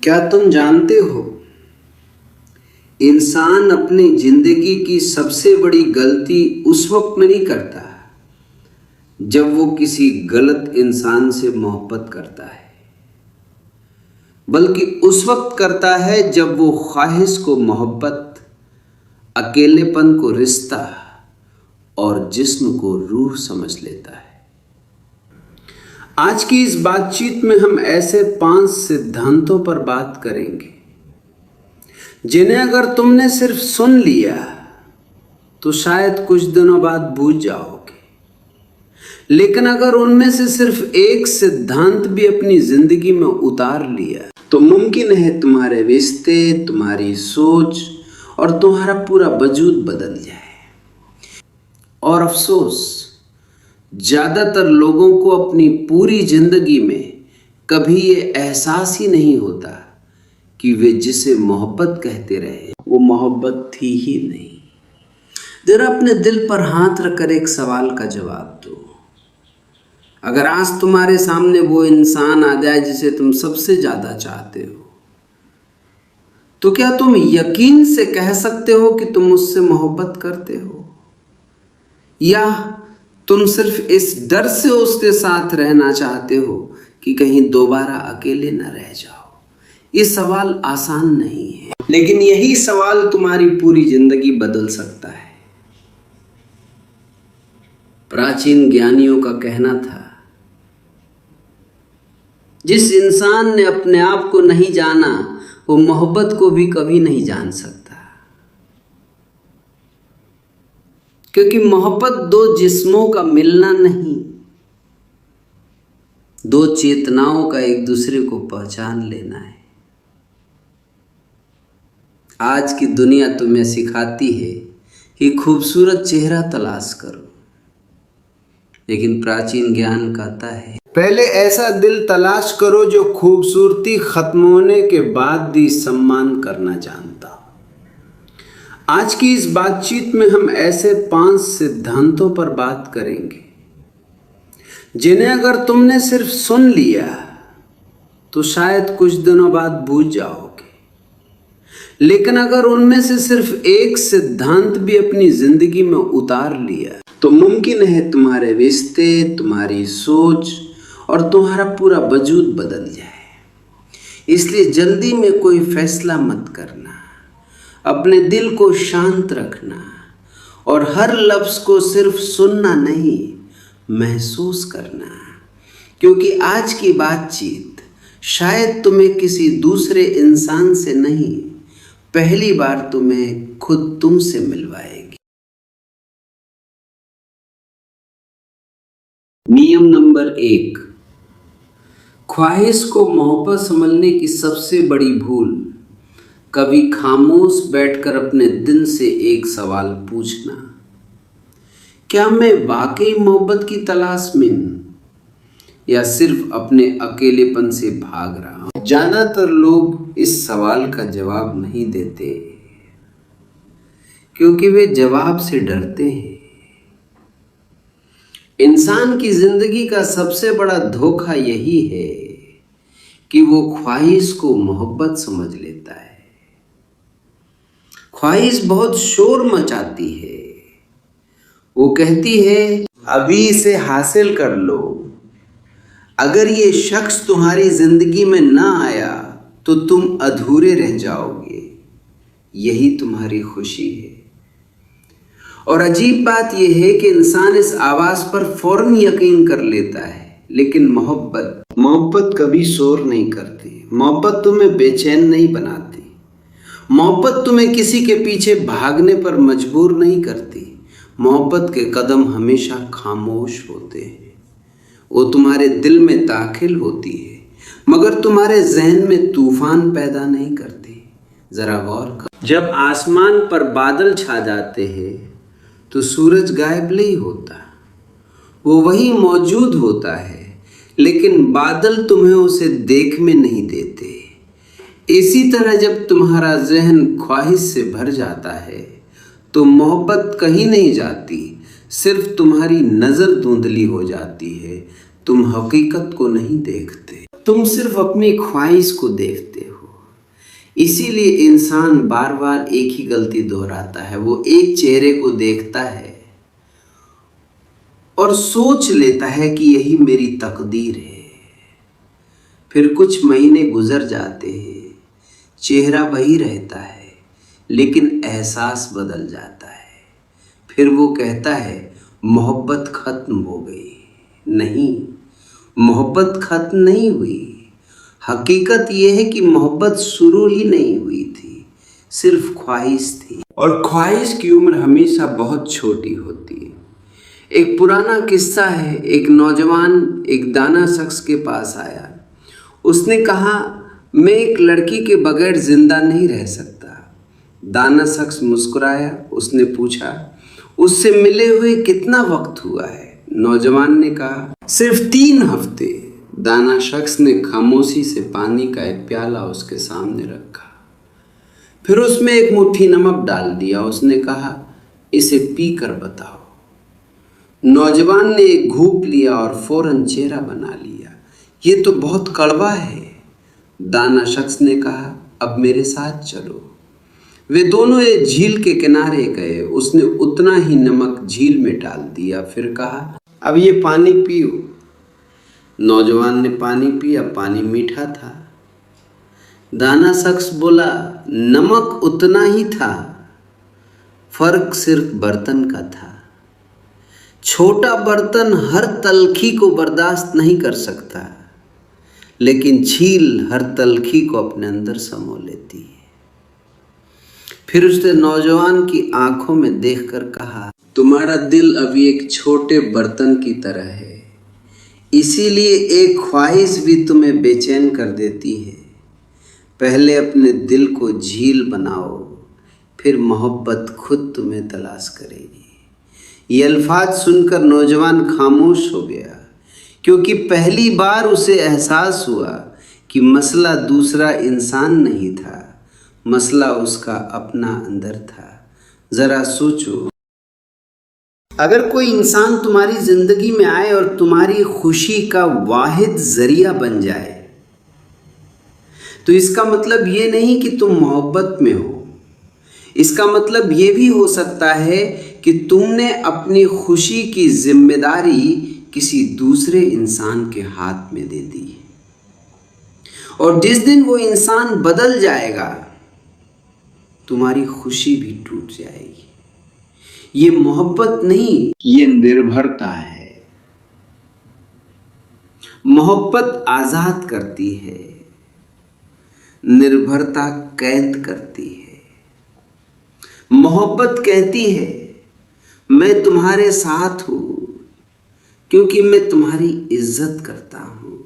क्या तुम जानते हो, इंसान अपनी जिंदगी की सबसे बड़ी गलती उस वक्त नहीं करता जब वो किसी गलत इंसान से मोहब्बत करता है, बल्कि उस वक्त करता है जब वो ख्वाहिश को मोहब्बत, अकेलेपन को रिश्ता और जिस्म को रूह समझ लेता है। आज की इस बातचीत में हम ऐसे 5 सिद्धांतों पर बात करेंगे जिन्हें अगर तुमने सिर्फ सुन लिया तो शायद कुछ दिनों बाद भूल जाओगे, लेकिन अगर उनमें से सिर्फ एक सिद्धांत भी अपनी जिंदगी में उतार लिया तो मुमकिन है तुम्हारे रिश्ते, तुम्हारी सोच और तुम्हारा पूरा वजूद बदल जाए। और अफसोस, ज्यादातर लोगों को अपनी पूरी जिंदगी में कभी ये एहसास ही नहीं होता कि वे जिसे मोहब्बत कहते रहे वो मोहब्बत थी ही नहीं। जरा अपने दिल पर हाथ रखकर एक सवाल का जवाब दो। अगर आज तुम्हारे सामने वो इंसान आ जाए जिसे तुम सबसे ज्यादा चाहते हो, तो क्या तुम यकीन से कह सकते हो कि तुम उससे मोहब्बत करते हो, या तुम सिर्फ इस डर से उसके साथ रहना चाहते हो कि कहीं दोबारा अकेले न रह जाओ? ये सवाल आसान नहीं है, लेकिन यही सवाल तुम्हारी पूरी जिंदगी बदल सकता है। प्राचीन ज्ञानियों का कहना था, जिस इंसान ने अपने आप को नहीं जाना वो मोहब्बत को भी कभी नहीं जान सकता, क्योंकि मोहब्बत दो जिस्मों का मिलना नहीं, दो चेतनाओं का एक दूसरे को पहचान लेना है। आज की दुनिया तुम्हें सिखाती है कि खूबसूरत चेहरा तलाश करो, लेकिन प्राचीन ज्ञान कहता है पहले ऐसा दिल तलाश करो जो खूबसूरती खत्म होने के बाद भी सम्मान करना जानता। आज की इस बातचीत में हम ऐसे 5 सिद्धांतों पर बात करेंगे जिन्हें अगर तुमने सिर्फ सुन लिया तो शायद कुछ दिनों बाद भूल जाओगे, लेकिन अगर उनमें से सिर्फ एक सिद्धांत भी अपनी जिंदगी में उतार लिया तो मुमकिन है तुम्हारे रिश्ते, तुम्हारी सोच और तुम्हारा पूरा वजूद बदल जाए। इसलिए जल्दी में कोई फैसला मत करना, अपने दिल को शांत रखना और हर लफ्ज को सिर्फ सुनना नहीं, महसूस करना, क्योंकि आज की बातचीत शायद तुम्हें किसी दूसरे इंसान से नहीं, पहली बार तुम्हें खुद तुमसे मिलवाएगी। नियम नंबर 1, ख्वाहिश को मोहब्बत समझने की सबसे बड़ी भूल, कभी खामोश बैठकर अपने दिल से एक सवाल पूछना, क्या मैं वाकई मोहब्बत की तलाश में हूं या सिर्फ अपने अकेलेपन से भाग रहा हूं? ज्यादातर लोग इस सवाल का जवाब नहीं देते क्योंकि वे जवाब से डरते हैं। इंसान की जिंदगी का सबसे बड़ा धोखा यही है कि वो ख्वाहिश को मोहब्बत समझ लेता है। ख्वाहिश बहुत शोर मचाती है, वो कहती है अभी इसे हासिल कर लो, अगर ये शख्स तुम्हारी जिंदगी में ना आया तो तुम अधूरे रह जाओगे, यही तुम्हारी खुशी है। और अजीब बात यह है कि इंसान इस आवाज पर फौरन यकीन कर लेता है, लेकिन मोहब्बत कभी शोर नहीं करती। मोहब्बत तुम्हें बेचैन नहीं बनाती, मोहब्बत तुम्हें किसी के पीछे भागने पर मजबूर नहीं करती। मोहब्बत के कदम हमेशा खामोश होते हैं, वो तुम्हारे दिल में दाखिल होती है मगर तुम्हारे जहन में तूफान पैदा नहीं करती। जरा गौर कर, जब आसमान पर बादल छा जाते हैं तो सूरज गायब नहीं होता, वो वही मौजूद होता है, लेकिन बादल तुम्हें उसे देखने नहीं देते। इसी तरह जब तुम्हारा जहन ख्वाहिश से भर जाता है तो मोहब्बत कहीं नहीं जाती, सिर्फ तुम्हारी नजर धुंधली हो जाती है। तुम हकीकत को नहीं देखते, तुम सिर्फ अपनी ख्वाहिश को देखते हो। इसीलिए इंसान बार बार एक ही गलती दोहराता है। वो एक चेहरे को देखता है और सोच लेता है कि यही मेरी तकदीर है। फिर कुछ महीने गुजर जाते हैं, चेहरा वही रहता है लेकिन एहसास बदल जाता है। फिर वो कहता है मोहब्बत खत्म हो गई। नहीं, मोहब्बत खत्म नहीं हुई। हकीकत यह है कि मोहब्बत शुरू ही नहीं हुई थी, सिर्फ ख्वाहिश थी। और ख्वाहिश की उम्र हमेशा बहुत छोटी होती है। एक पुराना किस्सा है, एक नौजवान एक दाना शख्स के पास आया। उसने कहा, मैं एक लड़की के बगैर जिंदा नहीं रह सकता। दाना शख्स मुस्कुराया। उसने पूछा, उससे मिले हुए कितना वक्त हुआ है? नौजवान ने कहा, सिर्फ 3 हफ्ते। दाना शख्स ने खामोशी से पानी का एक प्याला उसके सामने रखा, फिर उसमें एक मुट्ठी नमक डाल दिया। उसने कहा, इसे पी कर बताओ। नौजवान ने एक घूंट लिया और फौरन चेहरा बना लिया। ये तो बहुत कड़वा है। दाना शख्स ने कहा, अब मेरे साथ चलो। वे दोनों एक झील के किनारे गए। उसने उतना ही नमक झील में डाल दिया, फिर कहा, अब ये पानी पियो। नौजवान ने पानी पिया। पानी मीठा था। दाना शख्स बोला, नमक उतना ही था, फर्क सिर्फ बर्तन का था। छोटा बर्तन हर तलखी को बर्दाश्त नहीं कर सकता, लेकिन झील हर तलखी को अपने अंदर समो लेती है। फिर उसने नौजवान की आंखों में देखकर कहा, तुम्हारा दिल अभी एक छोटे बर्तन की तरह है, इसीलिए एक ख्वाहिश भी तुम्हें बेचैन कर देती है। पहले अपने दिल को झील बनाओ, फिर मोहब्बत खुद तुम्हें तलाश करेगी। ये अल्फाज सुनकर नौजवान खामोश हो गया, क्योंकि पहली बार उसे एहसास हुआ कि मसला दूसरा इंसान नहीं था, मसला उसका अपना अंदर था। जरा सोचो, अगर कोई इंसान तुम्हारी जिंदगी में आए और तुम्हारी खुशी का वाहिद जरिया बन जाए, तो इसका मतलब ये नहीं कि तुम मोहब्बत में हो। इसका मतलब ये भी हो सकता है कि तुमने अपनी खुशी की जिम्मेदारी किसी दूसरे इंसान के हाथ में दे दी, और जिस दिन वो इंसान बदल जाएगा, तुम्हारी खुशी भी टूट जाएगी। ये मोहब्बत नहीं, ये निर्भरता है। मोहब्बत आजाद करती है, निर्भरता कैद करती है। मोहब्बत कहती है, मैं तुम्हारे साथ हूं क्योंकि मैं तुम्हारी इज्जत करता हूं।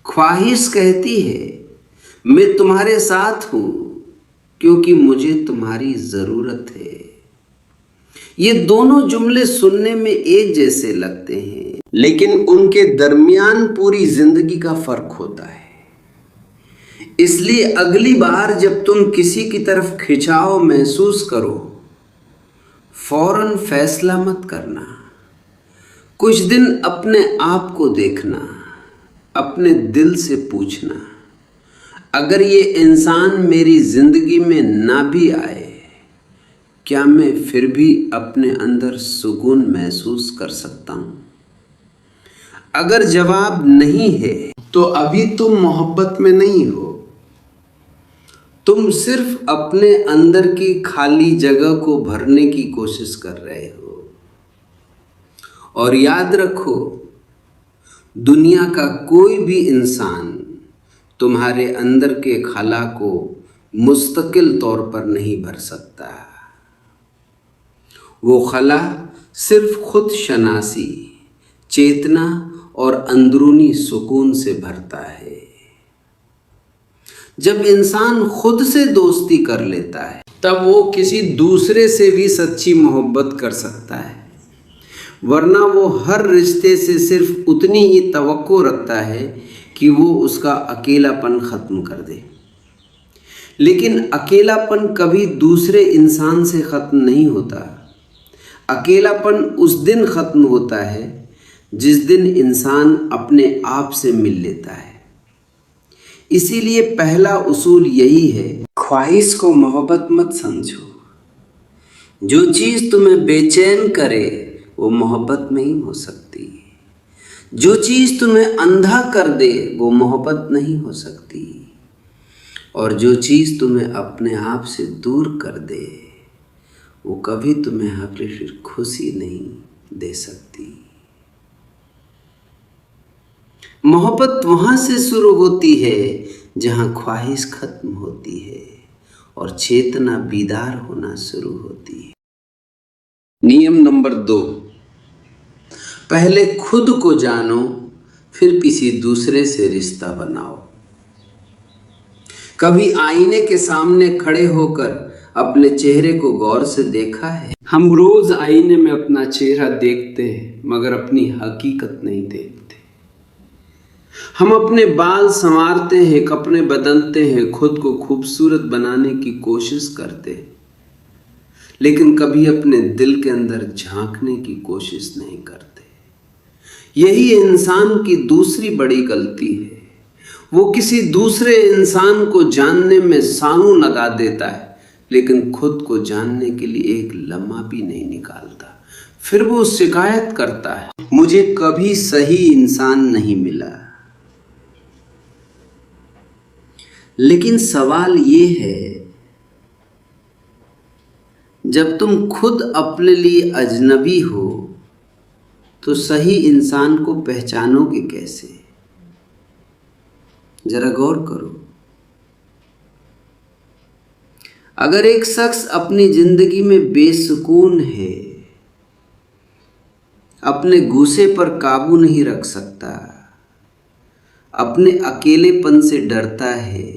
ख्वाहिश कहती है, मैं तुम्हारे साथ हूं क्योंकि मुझे तुम्हारी जरूरत है। ये दोनों जुमले सुनने में एक जैसे लगते हैं, लेकिन उनके दरमियान पूरी जिंदगी का फर्क होता है। इसलिए अगली बार जब तुम किसी की तरफ खिंचाव महसूस करो, फौरन फैसला मत करना। कुछ दिन अपने आप को देखना, अपने दिल से पूछना, अगर ये इंसान मेरी जिंदगी में ना भी आए, क्या मैं फिर भी अपने अंदर सुकून महसूस कर सकता हूं? अगर जवाब नहीं है, तो अभी तुम मोहब्बत में नहीं हो। तुम सिर्फ अपने अंदर की खाली जगह को भरने की कोशिश कर रहे हो। और याद रखो, दुनिया का कोई भी इंसान तुम्हारे अंदर के खला को मुस्तकिल तौर पर नहीं भर सकता। वो खला सिर्फ खुद शनासी, चेतना और अंदरूनी सुकून से भरता है। जब इंसान खुद से दोस्ती कर लेता है, तब वो किसी दूसरे से भी सच्ची मोहब्बत कर सकता है, वरना वो हर रिश्ते से सिर्फ उतनी ही तवक्को रखता है कि वो उसका अकेलापन ख़त्म कर दे। लेकिन अकेलापन कभी दूसरे इंसान से ख़त्म नहीं होता। अकेलापन उस दिन ख़त्म होता है जिस दिन इंसान अपने आप से मिल लेता है। इसीलिए पहला उसूल यही है, ख्वाहिश को मोहब्बत मत समझो। जो चीज तुम्हें बेचैन करे वो मोहब्बत नहीं हो सकती। जो चीज तुम्हें अंधा कर दे वो मोहब्बत नहीं हो सकती। और जो चीज तुम्हें अपने आप से दूर कर दे वो कभी तुम्हें हकीकी खुशी नहीं दे सकती। मोहब्बत वहां से शुरू होती है जहां ख्वाहिश खत्म होती है और चेतना बीदार होना शुरू होती है। नियम नंबर 2, पहले खुद को जानो, फिर किसी दूसरे से रिश्ता बनाओ। कभी आईने के सामने खड़े होकर अपने चेहरे को गौर से देखा है? हम रोज आईने में अपना चेहरा देखते हैं मगर अपनी हकीकत नहीं देखते। हम अपने बाल संवारते हैं, कपड़े बदलते हैं, खुद को खूबसूरत बनाने की कोशिश करते हैं, लेकिन कभी अपने दिल के अंदर झांकने की कोशिश नहीं करते। यही इंसान की दूसरी बड़ी गलती है। वो किसी दूसरे इंसान को जानने में सालों लगा देता है लेकिन खुद को जानने के लिए एक लम्हा भी नहीं निकालता। फिर वो शिकायत करता है, मुझे कभी सही इंसान नहीं मिला। लेकिन सवाल ये है, जब तुम खुद अपने लिए अजनबी हो तो सही इंसान को पहचानोगे कैसे? जरा गौर करो। अगर एक शख्स अपनी जिंदगी में बेसुकून है, अपने गुस्से पर काबू नहीं रख सकता, अपने अकेलेपन से डरता है,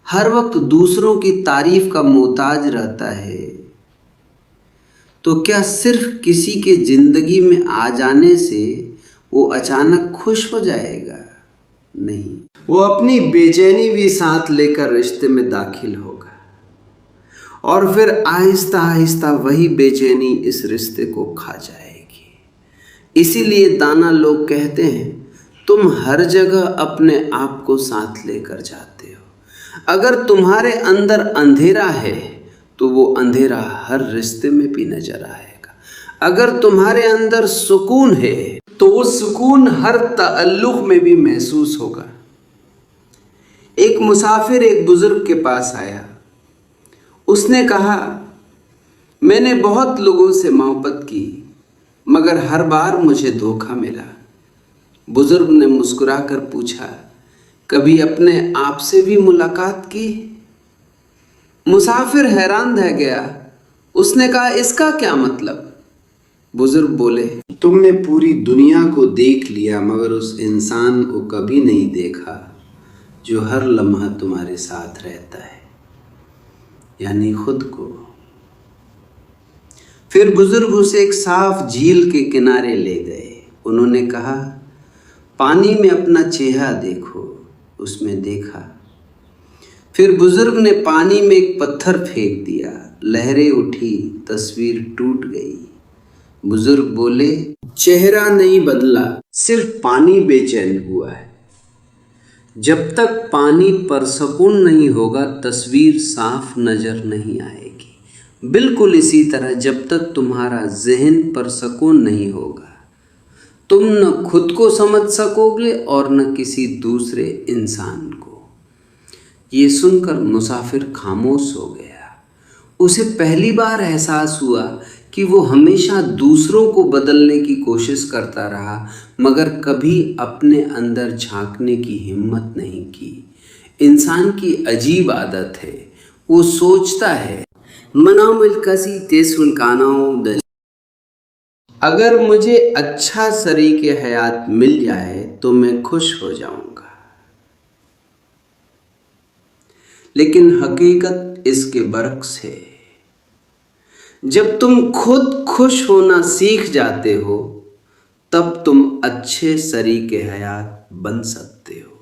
हर वक्त दूसरों की तारीफ का मोहताज रहता है, तो क्या सिर्फ किसी के जिंदगी में आ जाने से वो अचानक खुश हो जाएगा? नहीं, वो अपनी बेचैनी भी साथ लेकर रिश्ते में दाखिल होगा और फिर आहिस्ता आहिस्ता वही बेचैनी इस रिश्ते को खा जाएगी। इसीलिए दाना लोग कहते हैं, तुम हर जगह अपने आप को साथ लेकर जाते हो। अगर तुम्हारे अंदर अंधेरा है तो वो अंधेरा हर रिश्ते में भी नजर आएगा। अगर तुम्हारे अंदर सुकून है तो वो सुकून हर ताल्लुक में भी महसूस होगा। एक मुसाफिर एक बुजुर्ग के पास आया। उसने कहा, मैंने बहुत लोगों से मोहब्बत की मगर हर बार मुझे धोखा मिला। बुजुर्ग ने मुस्कुराकर पूछा, कभी अपने आप से भी मुलाकात की? मुसाफिर हैरान रह गया। उसने कहा, इसका क्या मतलब? बुजुर्ग बोले, तुमने पूरी दुनिया को देख लिया मगर उस इंसान को कभी नहीं देखा जो हर लम्हा तुम्हारे साथ रहता है, यानी खुद को। फिर बुजुर्ग उसे एक साफ झील के किनारे ले गए। उन्होंने कहा, पानी में अपना चेहरा देखो। उसमें देखा। फिर बुजुर्ग ने पानी में एक पत्थर फेंक दिया। लहरें उठी, तस्वीर टूट गई। बुजुर्ग बोले, चेहरा नहीं बदला, सिर्फ पानी बेचैन हुआ है। जब तक पानी परसकून नहीं होगा तस्वीर साफ नजर नहीं आएगी। बिल्कुल इसी तरह जब तक तुम्हारा ज़हन परसकून नहीं होगा तुम न खुद को समझ सकोगे और न किसी दूसरे इंसान को। ये सुनकर मुसाफिर खामोश हो गया। उसे पहली बार एहसास हुआ कि वो हमेशा दूसरों को बदलने की कोशिश करता रहा मगर कभी अपने अंदर झांकने की हिम्मत नहीं की। इंसान की अजीब आदत है, वो सोचता है, मनामिल कसी तेसुन कानाओं दल, अगर मुझे अच्छा शरीके हयात मिल जाए तो मैं खुश हो जाऊंगा। लेकिन हकीकत इसके बरक्स है। जब तुम खुद खुश होना सीख जाते हो तब तुम अच्छे शरीके हयात बन सकते हो।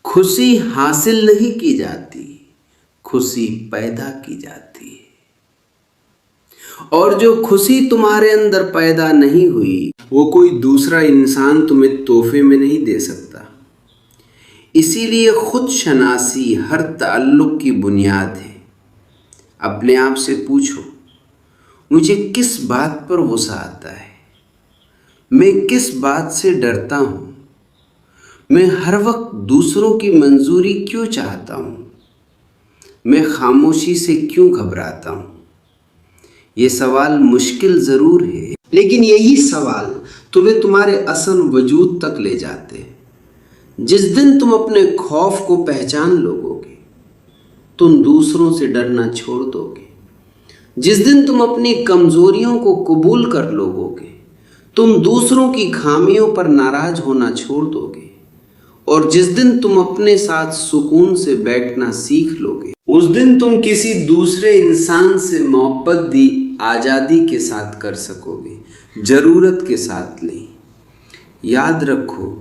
खुशी हासिल नहीं की जाती, खुशी पैदा की जाती है। और जो खुशी तुम्हारे अंदर पैदा नहीं हुई वो कोई दूसरा इंसान तुम्हें तोहफे में नहीं दे सकता। इसीलिए खुद शनासी हर ताल्लुक की बुनियाद है। अपने आप से पूछो, मुझे किस बात पर गुस्सा आता है, मैं किस बात से डरता हूँ, मैं हर वक्त दूसरों की मंजूरी क्यों चाहता हूँ, मैं खामोशी से क्यों घबराता हूँ। ये सवाल मुश्किल ज़रूर है, लेकिन यही सवाल तुम्हें तुम्हारे असल वजूद तक ले जाते हैं। जिस दिन तुम अपने खौफ को पहचान लोगे, तुम दूसरों से डरना छोड़ दोगे। जिस दिन तुम अपनी कमजोरियों को कबूल कर लोगे, तुम दूसरों की खामियों पर नाराज होना छोड़ दोगे। और जिस दिन तुम अपने साथ सुकून से बैठना सीख लोगे, उस दिन तुम किसी दूसरे इंसान से मोहब्बत भी आज़ादी के साथ कर सकोगे, ज़रूरत के साथ नहीं। याद रखो,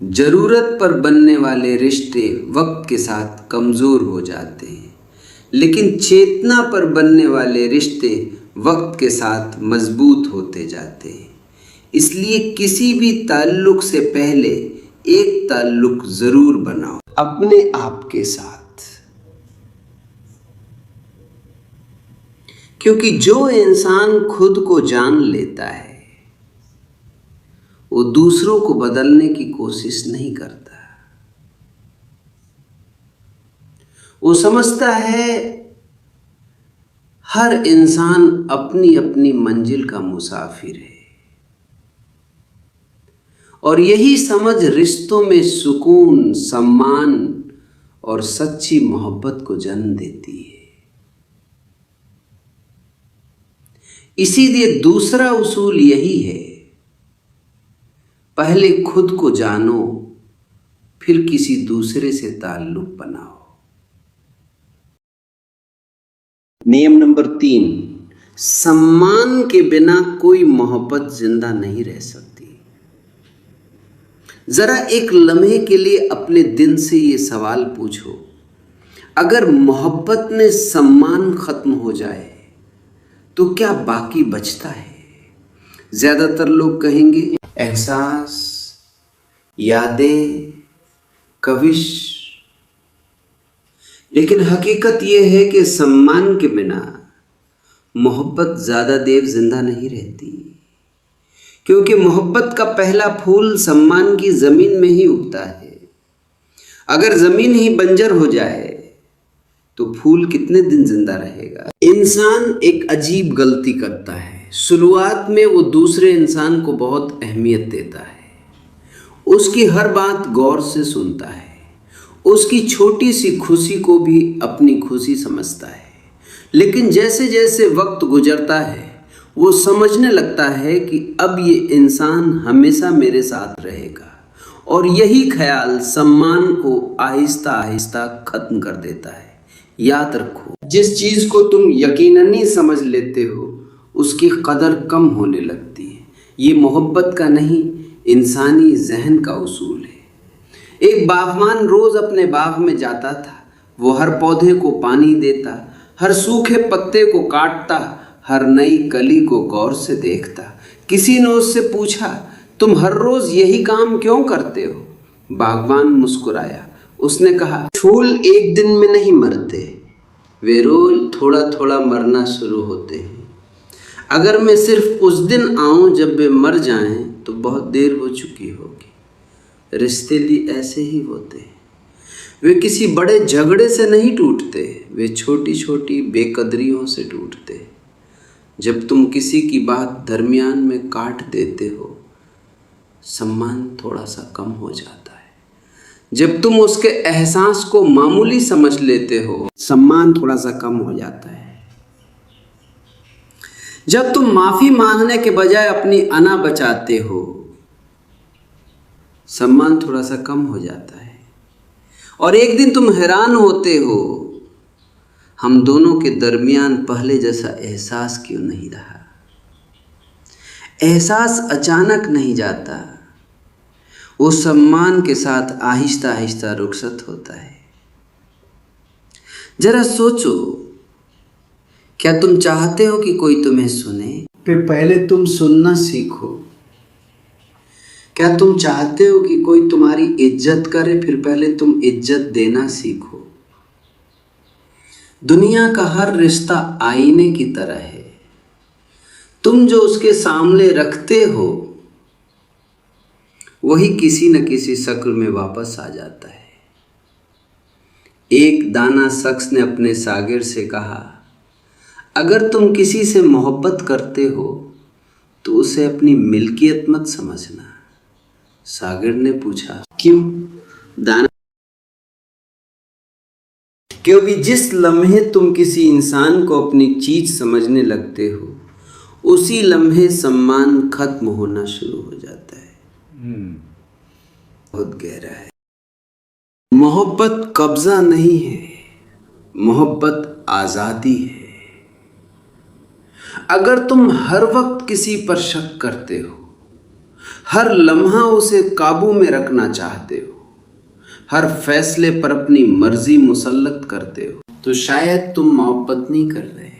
ज़रूरत पर बनने वाले रिश्ते वक्त के साथ कमज़ोर हो जाते हैं, लेकिन चेतना पर बनने वाले रिश्ते वक्त के साथ मजबूत होते जाते हैं। इसलिए किसी भी ताल्लुक से पहले एक ताल्लुक ज़रूर बनाओ अपने आप के साथ, क्योंकि जो इंसान खुद को जान लेता है वो दूसरों को बदलने की कोशिश नहीं करता। वो समझता है हर इंसान अपनी अपनी मंजिल का मुसाफिर है, और यही समझ रिश्तों में सुकून, सम्मान और सच्ची मोहब्बत को जन्म देती है। इसीलिए दूसरा उसूल यही है, पहले खुद को जानो, फिर किसी दूसरे से ताल्लुक बनाओ। नियम नंबर 3, सम्मान के बिना कोई मोहब्बत जिंदा नहीं रह सकती। जरा एक लम्हे के लिए अपने दिल से ये सवाल पूछो, अगर मोहब्बत में सम्मान खत्म हो जाए तो क्या बाकी बचता है? ज्यादातर लोग कहेंगे एहसास, यादें, कविश। लेकिन हकीकत यह है कि सम्मान के बिना मोहब्बत ज़्यादा देर जिंदा नहीं रहती, क्योंकि मोहब्बत का पहला फूल सम्मान की ज़मीन में ही उगता है। अगर ज़मीन ही बंजर हो जाए तो फूल कितने दिन जिंदा रहेगा? इंसान एक अजीब गलती करता है। शुरुआत में वो दूसरे इंसान को बहुत अहमियत देता है, उसकी हर बात गौर से सुनता है, उसकी छोटी सी खुशी को भी अपनी खुशी समझता है। लेकिन जैसे जैसे वक्त गुजरता है वो समझने लगता है कि अब ये इंसान हमेशा मेरे साथ रहेगा, और यही ख्याल सम्मान को आहिस्ता आहिस्ता खत्म कर देता है। याद रखो, जिस चीज़ को तुम यकीननी समझ लेते हो उसकी कदर कम होने लगती है। ये मोहब्बत का नहीं, इंसानी जहन का उसूल है। एक बागवान रोज़ अपने बाग में जाता था। वो हर पौधे को पानी देता, हर सूखे पत्ते को काटता, हर नई कली को गौर से देखता। किसी ने उससे पूछा, तुम हर रोज़ यही काम क्यों करते हो? बागवान मुस्कुराया। उसने कहा, फूल एक दिन में नहीं मरते, वे रोज थोड़ा थोड़ा मरना शुरू होते हैं। अगर मैं सिर्फ उस दिन आऊं जब वे मर जाएं तो बहुत देर हो चुकी होगी। रिश्ते भी ऐसे ही होते हैं, वे किसी बड़े झगड़े से नहीं टूटते, वे छोटी छोटी बेकदरियों से टूटते। जब तुम किसी की बात दरमियान में काट देते हो, सम्मान थोड़ा सा कम हो जाता है। जब तुम उसके एहसास को मामूली समझ लेते हो, सम्मान थोड़ा सा कम हो जाता है। जब तुम माफी मांगने के बजाय अपनी अना बचाते हो, सम्मान थोड़ा सा कम हो जाता है। और एक दिन तुम हैरान होते हो, हम दोनों के दरमियान पहले जैसा एहसास क्यों नहीं रहा। एहसास अचानक नहीं जाता, वो सम्मान के साथ आहिस्ता आहिस्ता रुखसत होता है। जरा सोचो, क्या तुम चाहते हो कि कोई तुम्हें सुने? फिर पहले तुम सुनना सीखो। क्या तुम चाहते हो कि कोई तुम्हारी इज्जत करे, फिर पहले तुम इज्जत देना सीखो? दुनिया का हर रिश्ता आईने की तरह है। तुम जो उसके सामने रखते हो वही किसी न किसी शक्ल में वापस आ जाता है। एक दाना शख्स ने अपने शागिर्द से कहा, अगर तुम किसी से मोहब्बत करते हो तो उसे अपनी मिल्कियत मत समझना। शागिर्द ने पूछा, क्यों? दाना, क्योंकि जिस लम्हे तुम किसी इंसान को अपनी चीज समझने लगते हो उसी लम्हे सम्मान खत्म होना शुरू हो जाता है। बहुत गहरा है। मोहब्बत कब्जा नहीं है, मोहब्बत आजादी है। अगर तुम हर वक्त किसी पर शक करते हो, हर लम्हा उसे काबू में रखना चाहते हो, हर फैसले पर अपनी मर्जी मुसल्लत करते हो, तो शायद तुम मोहब्बत नहीं कर रहे।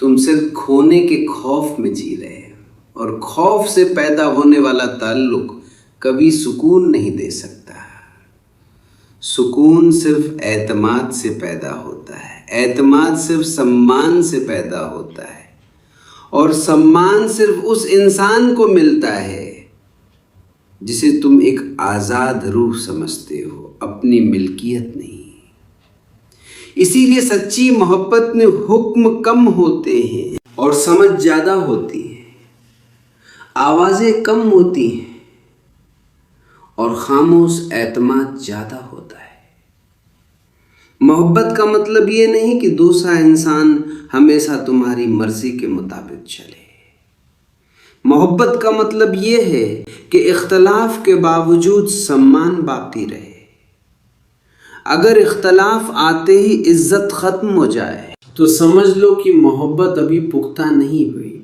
तुम सिर्फ खोने के खौफ में जी रहे हो, और खौफ से पैदा होने वाला ताल्लुक कभी सुकून नहीं दे सकता। सुकून सिर्फ एतमाद से पैदा होता है, एतमाद सिर्फ सम्मान से पैदा होता है, और सम्मान सिर्फ उस इंसान को मिलता है जिसे तुम एक आज़ाद रूह समझते हो, अपनी मिल्कियत नहीं। इसीलिए सच्ची मोहब्बत में हुक्म कम होते हैं और समझ ज़्यादा होती है, आवाज़ें कम होती हैं और खामोश एतमाद ज़्यादा होता है। मोहब्बत का मतलब ये नहीं कि दूसरा इंसान हमेशा तुम्हारी मर्जी के मुताबिक चले। मोहब्बत का मतलब ये है कि इख्तलाफ के बावजूद सम्मान बाकी रहे। अगर इख्तलाफ आते ही इज्जत खत्म हो जाए तो समझ लो कि मोहब्बत अभी पुख्ता नहीं हुई।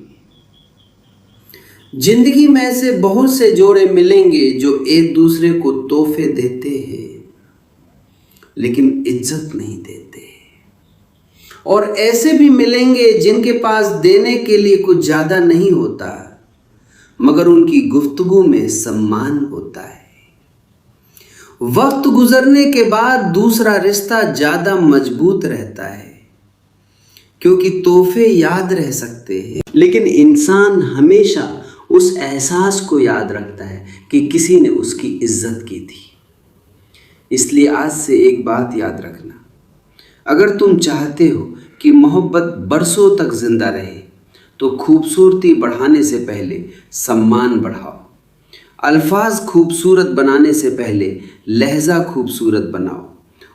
जिंदगी में ऐसे बहुत से जोड़े मिलेंगे जो एक दूसरे को तोहफे देते हैं लेकिन इज्जत नहीं देते, और ऐसे भी मिलेंगे जिनके पास देने के लिए कुछ ज्यादा नहीं होता मगर उनकी गुफ्तगू में सम्मान होता है। वक्त गुजरने के बाद दूसरा रिश्ता ज्यादा मजबूत रहता है क्योंकि तोहफे याद रह सकते हैं, लेकिन इंसान हमेशा उस एहसास को याद रखता है कि किसी ने उसकी इज्जत की थी। इसलिए आज से एक बात याद रखना, अगर तुम चाहते हो कि मोहब्बत बरसों तक जिंदा रहे तो खूबसूरती बढ़ाने से पहले सम्मान बढ़ाओ। अल्फाज खूबसूरत बनाने से पहले लहजा खूबसूरत बनाओ,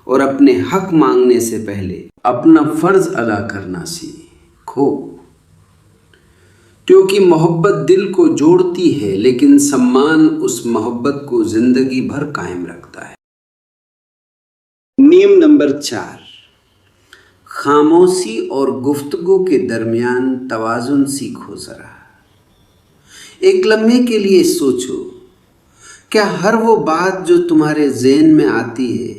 और अपने हक मांगने से पहले अपना फर्ज अदा करना सीखो। क्योंकि मोहब्बत दिल को जोड़ती है लेकिन सम्मान उस मोहब्बत को जिंदगी भर कायम रखता है। नियम नंबर 4, खामोशी और गुफ्तगू के दरमियान तवाज़ुन सीखो। जरा एक लम्हे के लिए सोचो, क्या हर वो बात जो तुम्हारे ज़हन में आती है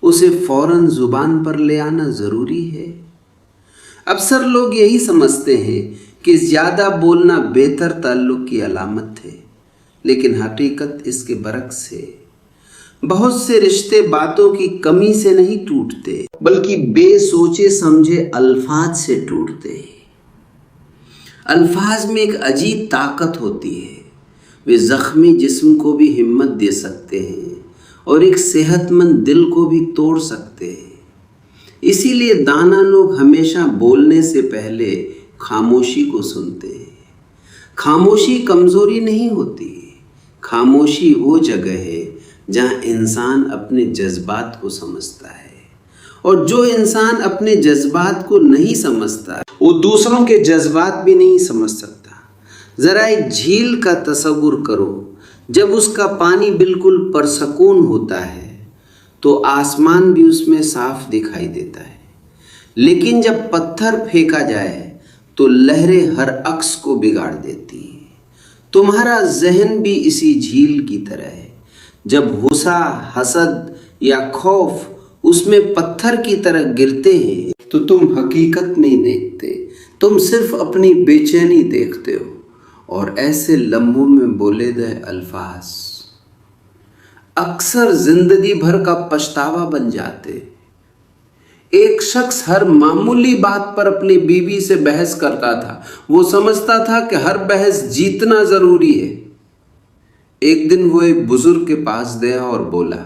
उसे फौरन जुबान पर ले आना ज़रूरी है? अक्सर लोग यही समझते हैं कि ज़्यादा बोलना बेहतर ताल्लुक़ की अलामत है, लेकिन हकीकत इसके बरक्स है। बहुत से रिश्ते बातों की कमी से नहीं टूटते बल्कि बेसोचे समझे अल्फाज से टूटते हैं। अल्फाज में एक अजीब ताकत होती है, वे ज़ख्मी जिस्म को भी हिम्मत दे सकते हैं और एक सेहतमंद दिल को भी तोड़ सकते हैं। इसीलिए दाना लोग हमेशा बोलने से पहले खामोशी को सुनते हैं। खामोशी कमज़ोरी नहीं होती, खामोशी वो जगह है जहाँ इंसान अपने जज्बात को समझता है, और जो इंसान अपने जज्बात को नहीं समझता वो दूसरों के जज्बात भी नहीं समझ सकता। ज़रा एक झील का तसव्वुर करो, जब उसका पानी बिल्कुल पुरसकून होता है तो आसमान भी उसमें साफ दिखाई देता है, लेकिन जब पत्थर फेंका जाए तो लहरें हर अक्स को बिगाड़ देती हैं। तुम्हारा जहन भी इसी झील की तरह है। जब गुस्सा, हसद या खौफ उसमें पत्थर की तरह गिरते हैं तो तुम हकीकत नहीं देखते, तुम सिर्फ अपनी बेचैनी देखते हो, और ऐसे लम्हों में बोले गए अल्फाज अक्सर जिंदगी भर का पछतावा बन जाते। एक शख्स हर मामूली बात पर अपनी बीवी से बहस करता था। वो समझता था कि हर बहस जीतना जरूरी है। एक दिन वो एक बुजुर्ग के पास गया और बोला,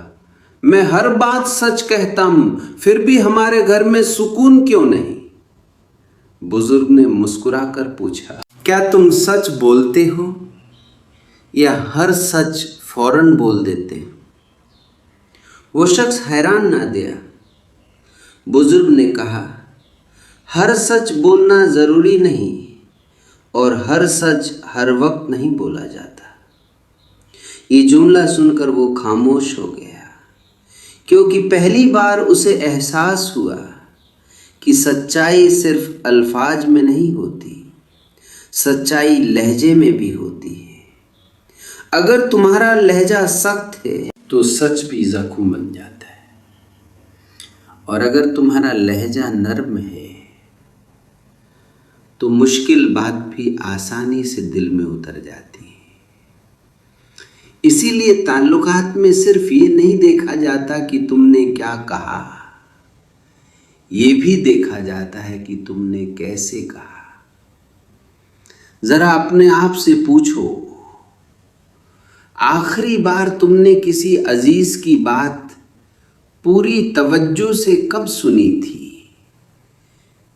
मैं हर बात सच कहता हूं, फिर भी हमारे घर में सुकून क्यों नहीं? बुजुर्ग ने मुस्कुराकर पूछा, क्या तुम सच बोलते हो या हर सच फौरन बोल देते हो? वो शख्स हैरान ना दिया। बुजुर्ग ने कहा, हर सच बोलना जरूरी नहीं और हर सच हर वक्त नहीं बोला जाता। ये जुमला सुनकर वो खामोश हो गया, क्योंकि पहली बार उसे एहसास हुआ कि सच्चाई सिर्फ अल्फाज में नहीं होती, सच्चाई लहजे में भी होती है। अगर तुम्हारा लहजा सख्त है तो सच भी जख्म बन जाता है, और अगर तुम्हारा लहजा नर्म है तो मुश्किल बात भी आसानी से दिल में उतर जाती है। इसीलिए ताल्लुकात में सिर्फ ये नहीं देखा जाता कि तुमने क्या कहा, ये भी देखा जाता है कि तुमने कैसे कहा। जरा अपने आप से पूछो, आखिरी बार तुमने किसी अजीज की बात पूरी तवज्जो से कब सुनी थी,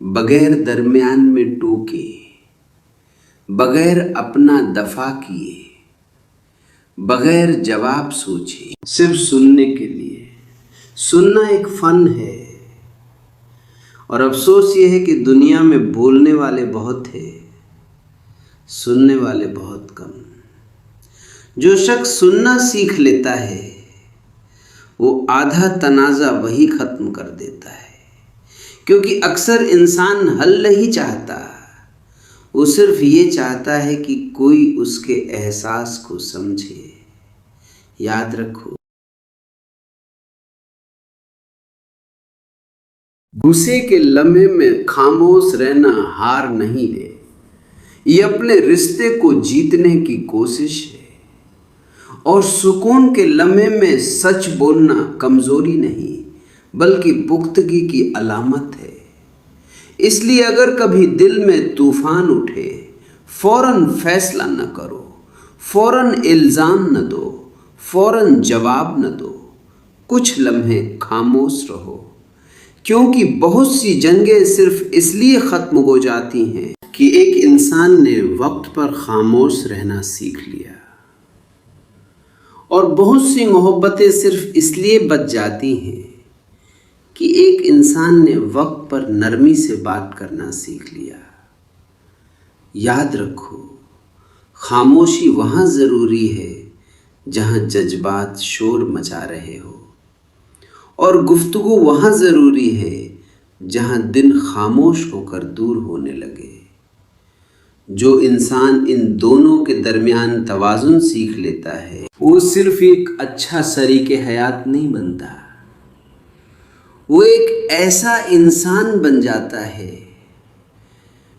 बगैर दरमियान में टोके, बगैर अपना दफा किए, बगैर जवाब सोचे, सिर्फ सुनने के लिए? सुनना एक फन है, और अफसोस ये है कि दुनिया में बोलने वाले बहुत हैं, सुनने वाले बहुत कम। जो शख्स सुनना सीख लेता है वो आधा तनाज़ा वही खत्म कर देता है, क्योंकि अक्सर इंसान हल नहीं चाहता, वो सिर्फ ये चाहता है कि कोई उसके एहसास को समझे। याद रखो, गुस्से के लम्हे में खामोश रहना हार नहीं है, ये अपने रिश्ते को जीतने की कोशिश है। और सुकून के लम्हे में सच बोलना कमजोरी नहीं बल्कि पुख्तगी की अलामत है। इसलिए अगर कभी दिल में तूफान उठे, फौरन फैसला न करो, फौरन इल्ज़ाम न दो, फौरन जवाब न दो। कुछ लम्हे खामोश रहो, क्योंकि बहुत सी जंगें सिर्फ इसलिए ख़त्म हो जाती हैं कि एक इंसान ने वक्त पर खामोश रहना सीख लिया, और बहुत सी मोहब्बतें सिर्फ इसलिए बच जाती हैं कि एक इंसान ने वक्त पर नरमी से बात करना सीख लिया। याद रखो, खामोशी वहाँ ज़रूरी है जहाँ जज्बात शोर मचा रहे हो, और गुफ्तगू वहाँ ज़रूरी है जहाँ दिन खामोश होकर दूर होने लगे। जो इंसान इन दोनों के दरमियान तवाज़ुन सीख लेता है वो सिर्फ एक अच्छा शरीके हयात नहीं बनता, वो एक ऐसा इंसान बन जाता है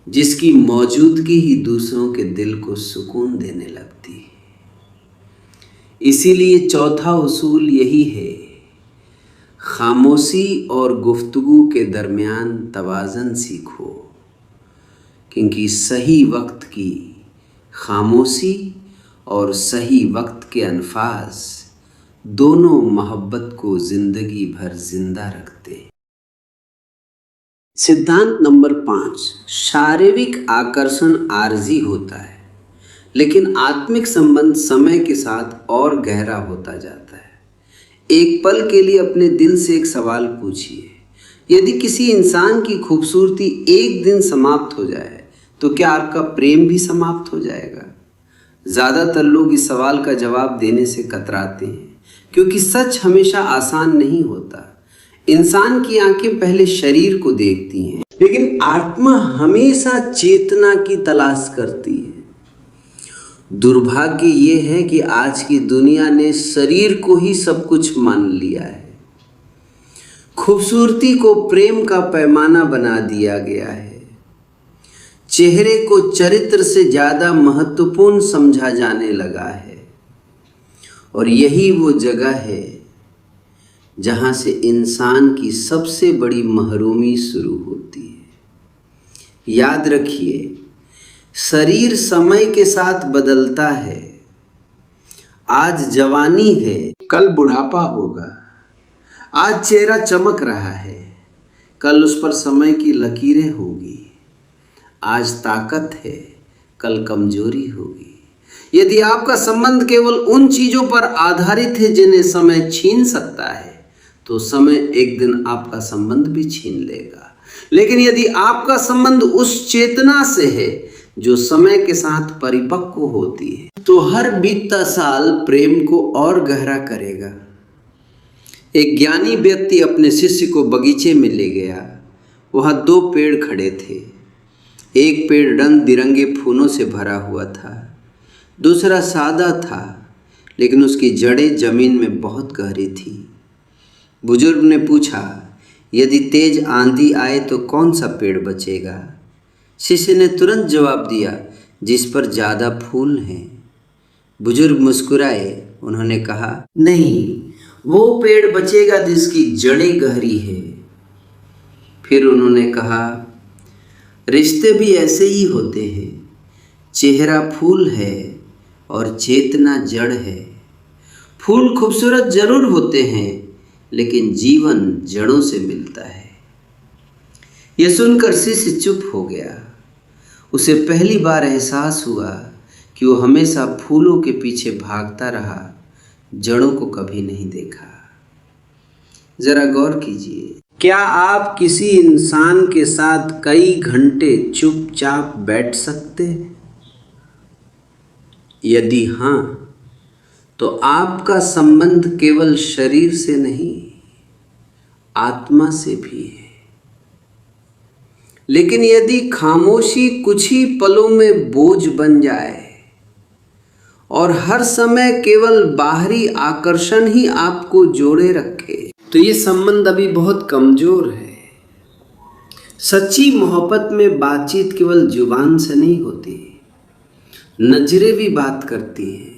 जिसकी मौजूदगी ही दूसरों के दिल को सुकून देने लगती है। इसीलिए चौथा उसूल यही है, खामोशी और गुफ्तगू के दरमियान तवाज़ुन सीखो, क्योंकि सही वक्त की खामोशी और सही वक्त के अल्फाज दोनों मोहब्बत को जिंदगी भर जिंदा रखते। सिद्धांत नंबर 5, शारीरिक आकर्षण आर्जी होता है, लेकिन आत्मिक संबंध समय के साथ और गहरा होता जाता है। एक पल के लिए अपने दिल से एक सवाल पूछिए, यदि किसी इंसान की खूबसूरती एक दिन समाप्त हो जाए तो क्या आपका प्रेम भी समाप्त हो जाएगा? ज़्यादातर लोग इस सवाल का जवाब देने से कतराते हैं, क्योंकि सच हमेशा आसान नहीं होता। इंसान की आंखें पहले शरीर को देखती हैं, लेकिन आत्मा हमेशा चेतना की तलाश करती है। दुर्भाग्य ये है कि आज की दुनिया ने शरीर को ही सब कुछ मान लिया है। खूबसूरती को प्रेम का पैमाना बना दिया गया है। चेहरे को चरित्र से ज्यादा महत्वपूर्ण समझा जाने लगा है, और यही वो जगह है जहां से इंसान की सबसे बड़ी महरूमी शुरू होती है। याद रखिए, शरीर समय के साथ बदलता है। आज जवानी है, कल बुढ़ापा होगा। आज चेहरा चमक रहा है, कल उस पर समय की लकीरें होगी। आज ताकत है, कल कमजोरी होगी। यदि आपका संबंध केवल उन चीजों पर आधारित है जिन्हें समय छीन सकता है, तो समय एक दिन आपका संबंध भी छीन लेगा। लेकिन यदि आपका संबंध उस चेतना से है जो समय के साथ परिपक्व होती है, तो हर बीतता साल प्रेम को और गहरा करेगा। एक ज्ञानी व्यक्ति अपने शिष्य को बगीचे में ले गया। वहां 2 पेड़ खड़े थे। एक पेड़ रंग बिरंगे फूलों से भरा हुआ था, दूसरा सादा था, लेकिन उसकी जड़ें जमीन में बहुत गहरी थी। बुजुर्ग ने पूछा, यदि तेज आंधी आए तो कौन सा पेड़ बचेगा? शिष्य ने तुरंत जवाब दिया, जिस पर ज़्यादा फूल हैं। बुजुर्ग मुस्कुराए। उन्होंने कहा, नहीं, वो पेड़ बचेगा जिसकी जड़ें गहरी है। फिर उन्होंने कहा, रिश्ते भी ऐसे ही होते हैं। चेहरा फूल है और चेतना जड़ है। फूल खूबसूरत जरूर होते हैं, लेकिन जीवन जड़ों से मिलता है। यह सुनकर शिष्य चुप हो गया। उसे पहली बार एहसास हुआ कि वो हमेशा फूलों के पीछे भागता रहा, जड़ों को कभी नहीं देखा। जरा गौर कीजिए, क्या आप किसी इंसान के साथ कई घंटे चुपचाप बैठ सकते हैं? यदि हां, तो आपका संबंध केवल शरीर से नहीं, आत्मा से भी है। लेकिन यदि खामोशी कुछ ही पलों में बोझ बन जाए और हर समय केवल बाहरी आकर्षण ही आपको जोड़े रखे, तो ये संबंध अभी बहुत कमजोर है। सच्ची मोहब्बत में बातचीत केवल जुबान से नहीं होती, नजरें भी बात करती है,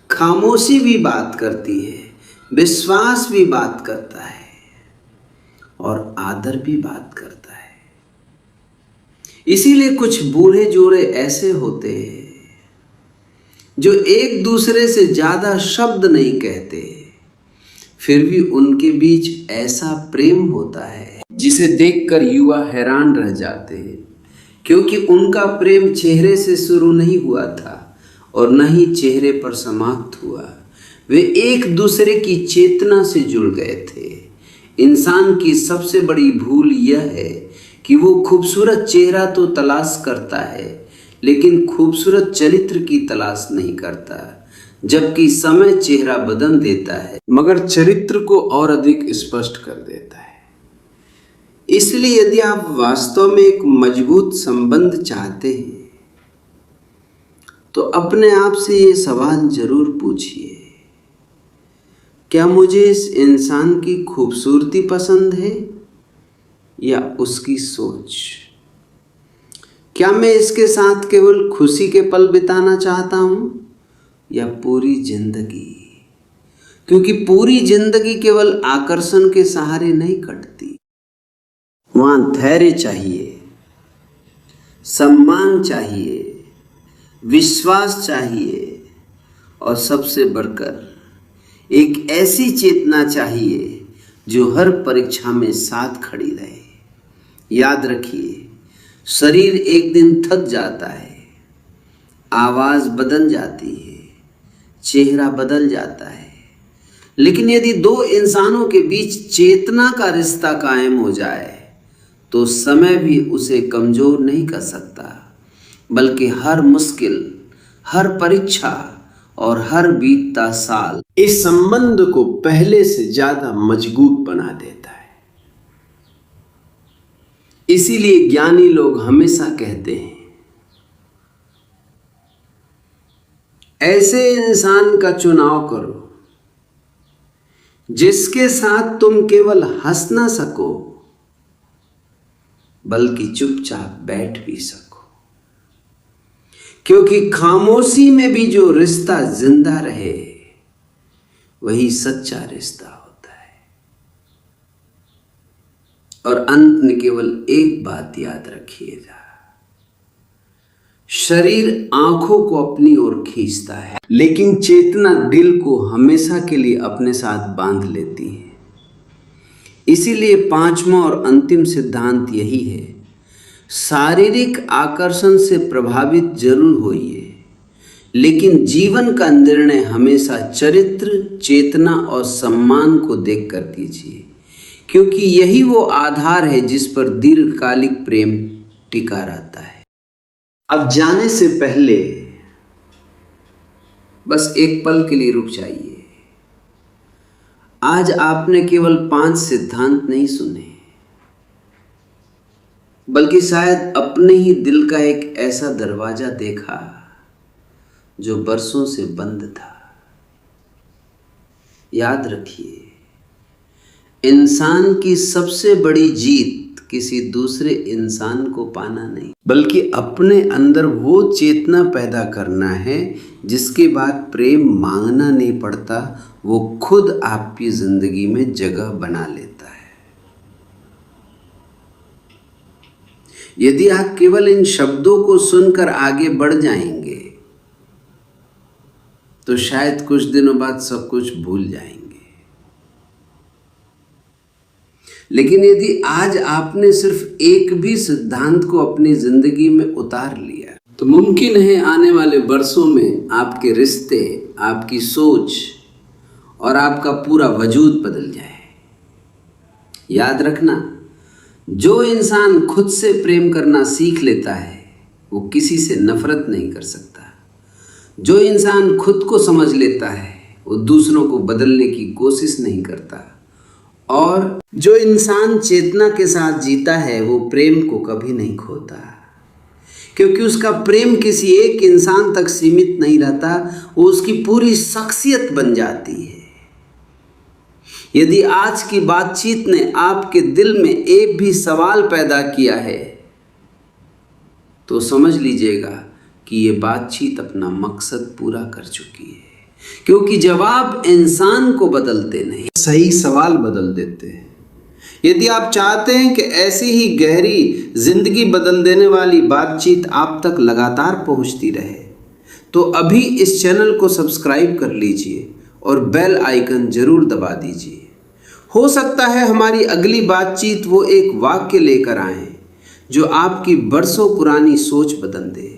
खामोशी भी बात करती है, विश्वास भी बात करता है, और आदर भी बात करता है। इसीलिए कुछ बूढ़े जोड़े ऐसे होते हैं जो एक दूसरे से ज्यादा शब्द नहीं कहते, फिर भी उनके बीच ऐसा प्रेम होता है जिसे देखकर युवा हैरान रह जाते हैं, क्योंकि उनका प्रेम चेहरे से शुरू नहीं हुआ था और न ही चेहरे पर समाप्त हुआ। वे एक दूसरे की चेतना से जुड़ गए थे। इंसान की सबसे बड़ी भूल यह है कि वो खूबसूरत चेहरा तो तलाश करता है, लेकिन खूबसूरत चरित्र की तलाश नहीं करता। जबकि समय चेहरा बदल देता है, मगर चरित्र को और अधिक स्पष्ट कर देता है। इसलिए यदि आप वास्तव में एक मजबूत संबंध चाहते हैं, तो अपने आप से ये सवाल जरूर पूछिए, क्या मुझे इस इंसान की खूबसूरती पसंद है या उसकी सोच? क्या मैं इसके साथ केवल खुशी के पल बिताना चाहता हूं या पूरी जिंदगी? क्योंकि पूरी जिंदगी केवल आकर्षण के सहारे नहीं कटती। वहां धैर्य चाहिए, सम्मान चाहिए, विश्वास चाहिए, और सबसे बढ़कर एक ऐसी चेतना चाहिए जो हर परीक्षा में साथ खड़ी रहे। याद रखिए, शरीर एक दिन थक जाता है, आवाज बदल जाती है, चेहरा बदल जाता है, लेकिन यदि 2 इंसानों के बीच चेतना का रिश्ता कायम हो जाए, तो समय भी उसे कमजोर नहीं कर सकता, बल्कि हर मुश्किल, हर परीक्षा और हर बीतता साल इस संबंध को पहले से ज्यादा मजबूत बना देता है। इसीलिए ज्ञानी लोग हमेशा कहते हैं, ऐसे इंसान का चुनाव करो जिसके साथ तुम केवल हंस ना सको, बल्कि चुपचाप बैठ भी सको। क्योंकि खामोशी में भी जो रिश्ता जिंदा रहे वही सच्चा रिश्ता होता है। और अंत में केवल एक बात याद रखिएगा, शरीर आंखों को अपनी ओर खींचता है, लेकिन चेतना दिल को हमेशा के लिए अपने साथ बांध लेती है। इसीलिए पांचवा और अंतिम सिद्धांत यही है, शारीरिक आकर्षण से प्रभावित जरूर होइए, लेकिन जीवन का निर्णय हमेशा चरित्र, चेतना और सम्मान को देखकर कीजिए, क्योंकि यही वो आधार है जिस पर दीर्घकालिक प्रेम टिका रहता है। अब जाने से पहले बस एक पल के लिए रुक जाइए। आज आपने केवल 5 सिद्धांत नहीं सुने, बल्कि शायद अपने ही दिल का एक ऐसा दरवाजा देखा जो बरसों से बंद था। याद रखिए, इंसान की सबसे बड़ी जीत किसी दूसरे इंसान को पाना नहीं, बल्कि अपने अंदर वो चेतना पैदा करना है जिसके बाद प्रेम मांगना नहीं पड़ता, वो खुद आपकी जिंदगी में जगह बना लेता है। यदि आप केवल इन शब्दों को सुनकर आगे बढ़ जाएंगे तो शायद कुछ दिनों बाद सब कुछ भूल जाएंगे, लेकिन यदि आज आपने सिर्फ एक भी सिद्धांत को अपनी जिंदगी में उतार लिया तो मुमकिन है आने वाले वर्षों में आपके रिश्ते, आपकी सोच और आपका पूरा वजूद बदल जाए। याद रखना, जो इंसान खुद से प्रेम करना सीख लेता है वो किसी से नफरत नहीं कर सकता। जो इंसान खुद को समझ लेता है वो दूसरों को बदलने की कोशिश नहीं करता। और जो इंसान चेतना के साथ जीता है वो प्रेम को कभी नहीं खोता, क्योंकि उसका प्रेम किसी एक इंसान तक सीमित नहीं रहता, वो उसकी पूरी शख्सियत बन जाती है। यदि आज की बातचीत ने आपके दिल में एक भी सवाल पैदा किया है तो समझ लीजिएगा कि ये बातचीत अपना मकसद पूरा कर चुकी है, क्योंकि जवाब इंसान को बदलते नहीं, सही सवाल बदल देते हैं। यदि आप चाहते हैं कि ऐसी ही गहरी जिंदगी बदल देने वाली बातचीत आप तक लगातार पहुंचती रहे तो अभी इस चैनल को सब्सक्राइब कर लीजिए और बेल आइकन जरूर दबा दीजिए। हो सकता है हमारी अगली बातचीत वो एक वाक्य लेकर आए जो आपकी बरसों पुरानी सोच बदल दे।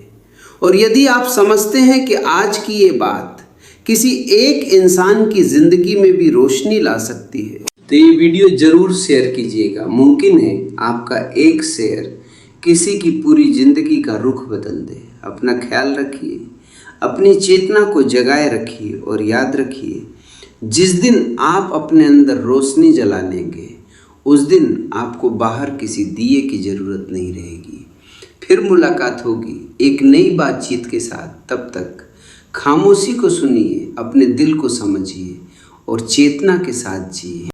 और यदि आप समझते हैं कि आज की ये बात किसी एक इंसान की जिंदगी में भी रोशनी ला सकती है तो ये वीडियो जरूर शेयर कीजिएगा। मुमकिन है आपका एक शेयर किसी की पूरी जिंदगी का रुख बदल दे। अपना ख्याल रखिए, अपनी चेतना को जगाए रखिए और याद रखिए, जिस दिन आप अपने अंदर रोशनी जला लेंगे उस दिन आपको बाहर किसी दिए की जरूरत नहीं रहेगी। फिर मुलाकात होगी एक नई बातचीत के साथ। तब तक खामोशी को सुनिए, अपने दिल को समझिए और चेतना के साथ जिए।